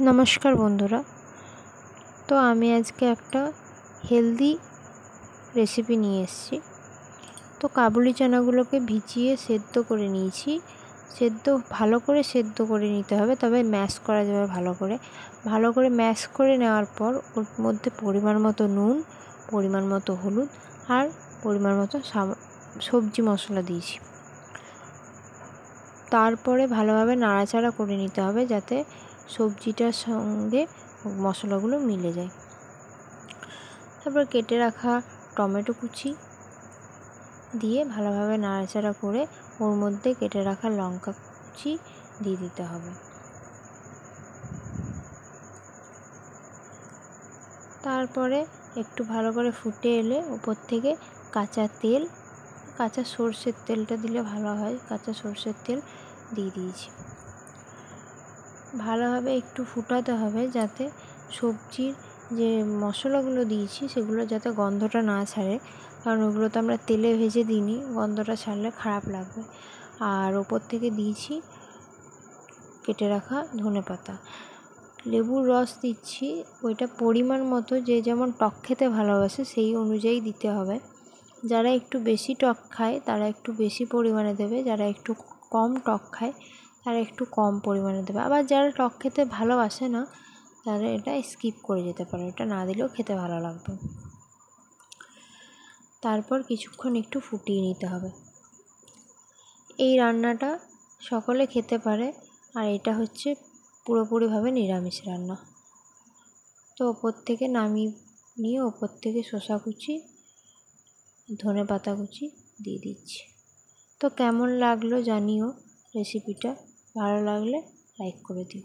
নমস্কার বন্ধুরা। তো আমি আজকে একটা হেলদি রেসিপি নিয়ে এসেছি। তো কাবুলি চানাগুলোকে ভিজিয়ে সেদ্ধ করে নিয়েছি। ভালো করে সেদ্ধ করে নিতে হবে, তবে ম্যাশ করা যাবে ভালো করে ম্যাশ করে নেওয়ার পর ওর মধ্যে পরিমাণ মতো নুন, পরিমাণ মতো হলুদ আর পরিমাণ মতো সবজি মশলা দিয়েছি। তারপরে ভালোভাবে নাড়াচাড়া করে নিতে হবে যাতে সবজিটার সঙ্গে মশলাগুলো মিলে যায়। তারপর কেটে রাখা টমেটো কুচি দিয়ে ভালোভাবে নাড়াচাড়া করে ওর মধ্যে কেটে রাখা লঙ্কা কুচি দিয়ে দিতে হবে। তারপরে একটু ভালো করে ফুটে এলে উপর থেকে কাঁচা সর্ষের তেলটা দিলে ভালো হয়, কাঁচা সর্ষের তেল দিয়ে দিয়েছি। ভালোভাবে একটু ফুটাতে হবে যাতে সবজির যে মশলাগুলো দিয়েছি সেগুলো যাতে গন্ধটা না ছাড়ে, কারণ ওগুলো তো আমরা তেলে ভেজে দিইনি, গন্ধটা ছাড়লে খারাপ লাগবে। আর ওপর থেকে দিয়েছি কেটে রাখা ধনেপাতা। লেবুর রস দিচ্ছি, ওইটা পরিমাণ মতো, যে যেমন টক খেতে ভালোবাসে সেই অনুযায়ী দিতে হবে। যারা একটু বেশি টক খায় তারা একটু বেশি পরিমাণে দেবে, যারা একটু কম টক খায় তারা একটু কম পরিমাণে দেবে। আবার যারা টক খেতে ভালোবাসে না তারা এটা স্কিপ করে যেতে পারে, এটা না দিলেও খেতে ভালো লাগবে। তারপর কিছুক্ষণ একটু ফুটিয়ে নিতে হবে। এই রান্নাটা সকলে খেতে পারে, আর এটা হচ্ছে পুরোপুরিভাবে নিরামিষ রান্না। তো ওপর থেকে নামিয়ে নিয়ে ওপর থেকে শসা কুচি, ধনেপাতা কুচি দিয়ে দিচ্ছি। তো কেমন লাগলো জানিও রেসিপিটা, ভালো লাগলে লাইক করে দিও।